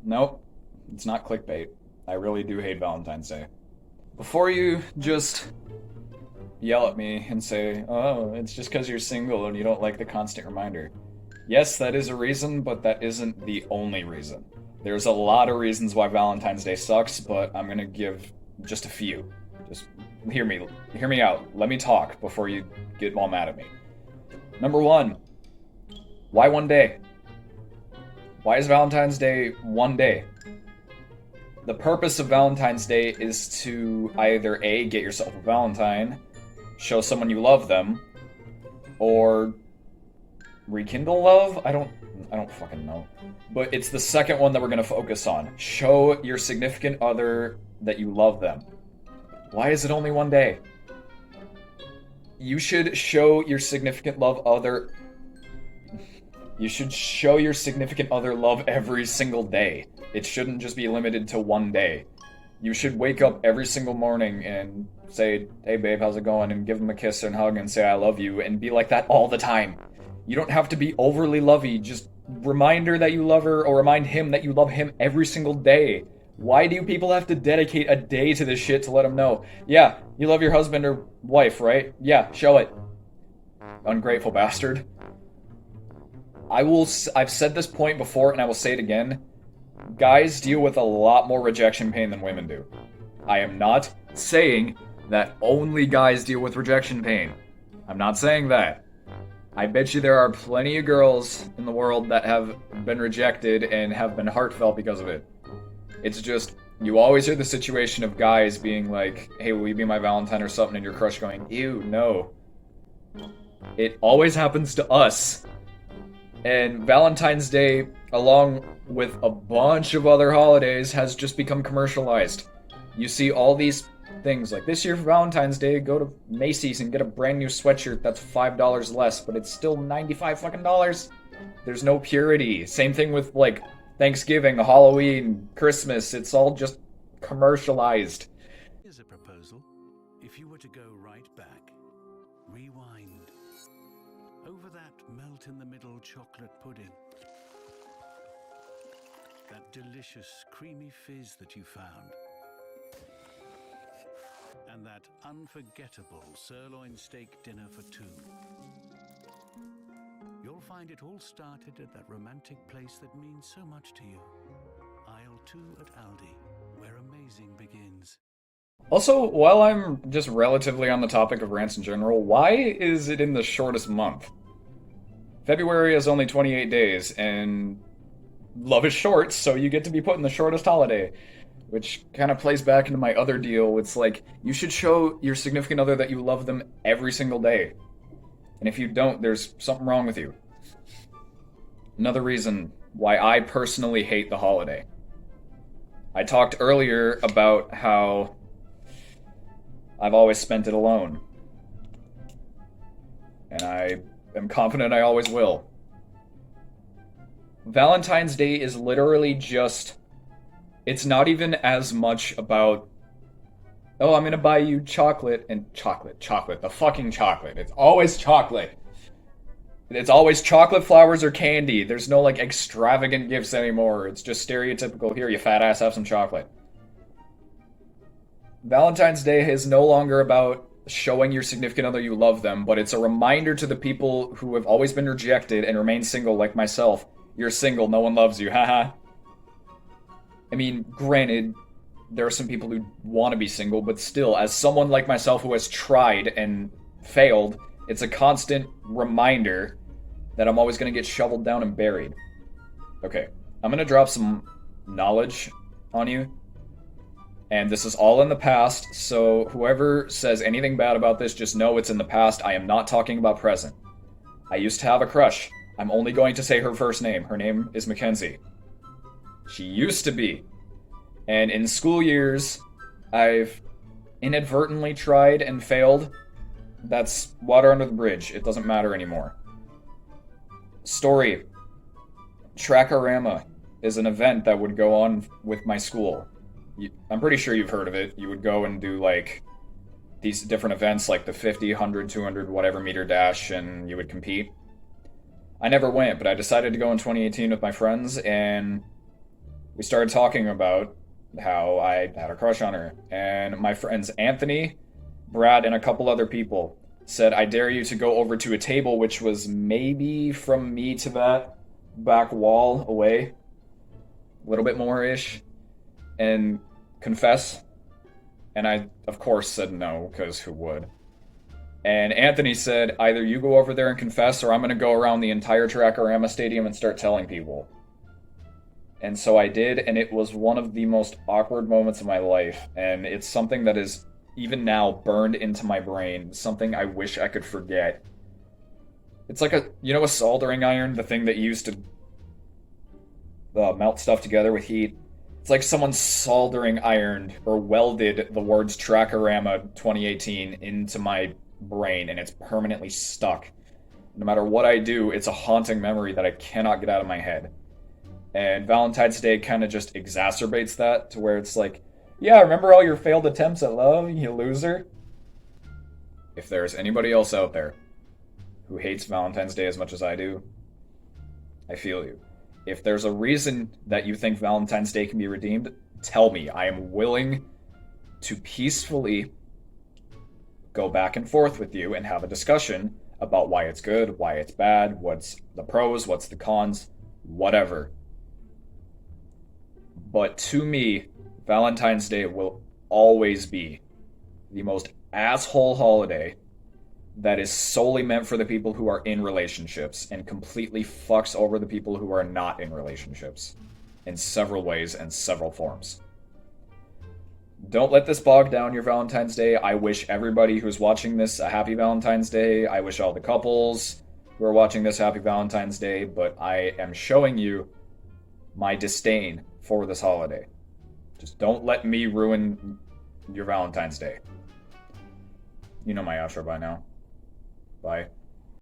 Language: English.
Nope, it's not clickbait. I really do hate Valentine's Day. Before you just yell at me and say, oh, it's just because you're single and you don't like the constant reminder. Yes, that is a reason, but that isn't the only reason. There's a lot of reasons why Valentine's Day sucks, but I'm gonna give just a few. Just hear me out. Let me talk before you get all mad at me. Number one, why one day? Why is Valentine's Day one day? The purpose of Valentine's Day is to either A, get yourself a Valentine, show someone you love them, or rekindle love? I don't fucking know. But it's the second one that we're gonna focus on. Show your significant other that you love them. Why is it only one day? You should show your significant other love every single day. It shouldn't just be limited to one day. You should wake up every single morning and say, hey babe, how's it going? And give them a kiss and hug and say I love you and be like that all the time. You don't have to be overly lovey. Just remind her that you love her or remind him that you love him every single day. Why do people have to dedicate a day to this shit to let them know? Yeah, you love your husband or wife, right? Yeah, show it. Ungrateful bastard. I've said this point before and I will say it again. Guys deal with a lot more rejection pain than women do. I am not saying that only guys deal with rejection pain. I'm not saying that. I bet you there are plenty of girls in the world that have been rejected and have been heartfelt because of it. It's just, you always hear the situation of guys being like, hey, will you be my Valentine or something, and your crush going, ew, no. It always happens to us. And Valentine's Day, along with a bunch of other holidays, has just become commercialized. You see all these things like, this year for Valentine's Day, go to Macy's and get a brand new sweatshirt that's $5 less, but it's still 95 fucking dollars. There's no purity. Same thing with like Thanksgiving, Halloween, Christmas. It's all just commercialized. Here's a proposal. If you were to go right back, rewind, over that melt-in-the-middle chocolate pudding, that delicious creamy fizz that you found, and that unforgettable sirloin steak dinner for two. You'll find it all started at that romantic place that means so much to you. Aisle 2 at Aldi, where amazing begins. Also, while I'm just relatively on the topic of rants in general, why is it in the shortest month? February is only 28 days, and love is short, so you get to be put in the shortest holiday. Which kind of plays back into my other deal. It's like, you should show your significant other that you love them every single day. And if you don't, there's something wrong with you. Another reason why I personally hate the holiday. I talked earlier about how I've always spent it alone. And I am confident I always will. Valentine's Day is literally just... It's not even as much about, oh, I'm gonna buy you chocolate, the fucking chocolate. It's always chocolate. It's always chocolate, flowers, or candy. There's no, like, extravagant gifts anymore. It's just stereotypical, here, you fat ass, have some chocolate. Valentine's Day is no longer about showing your significant other you love them, but it's a reminder to the people who have always been rejected and remain single, like myself. You're single, no one loves you, haha. I mean, granted, there are some people who want to be single, but still, as someone like myself who has tried and failed, it's a constant reminder that I'm always going to get shoveled down and buried. Okay, I'm going to drop some knowledge on you, and this is all in the past, so whoever says anything bad about this, just know it's in the past. I am not talking about present. I used to have a crush. I'm only going to say her first name. Her name is Mackenzie. She used to be. And in school years, I've inadvertently tried and failed. That's water under the bridge. It doesn't matter anymore. Story. Trackorama is an event that would go on with my school. I'm pretty sure you've heard of it. You would go and do, like, these different events, like the 50, 100, 200, whatever meter dash, and you would compete. I never went, but I decided to go in 2018 with my friends, and we started talking about how I had a crush on her. And my friends Anthony, Brad, and a couple other people said, I dare you to go over to a table which was maybe from me to that back wall away, a little bit more ish, and confess. And I, of course, said no, because who would? And Anthony said, either you go over there and confess, or I'm going to go around the entire Trackorama Stadium and start telling people. And so I did, and it was one of the most awkward moments of my life. And it's something that is, even now, burned into my brain. Something I wish I could forget. It's like a soldering iron, the thing that you used to melt stuff together with heat. It's like someone soldering ironed or welded the words Trackorama 2018 into my brain, and it's permanently stuck. No matter what I do, it's a haunting memory that I cannot get out of my head. And Valentine's Day kind of just exacerbates that to where it's like, yeah, remember all your failed attempts at love, you loser? If there's anybody else out there who hates Valentine's Day as much as I do, I feel you. If there's a reason that you think Valentine's Day can be redeemed, tell me. I am willing to peacefully go back and forth with you and have a discussion about why it's good, why it's bad, what's the pros, what's the cons, whatever. But to me, Valentine's Day will always be the most asshole holiday that is solely meant for the people who are in relationships and completely fucks over the people who are not in relationships in several ways and several forms. Don't let this bog down your Valentine's Day. I wish everybody who's watching this a happy Valentine's Day. I wish all the couples who are watching this happy Valentine's Day, but I am showing you my disdain for this holiday. Just don't let me ruin your Valentine's Day. You know my outro by now. Bye.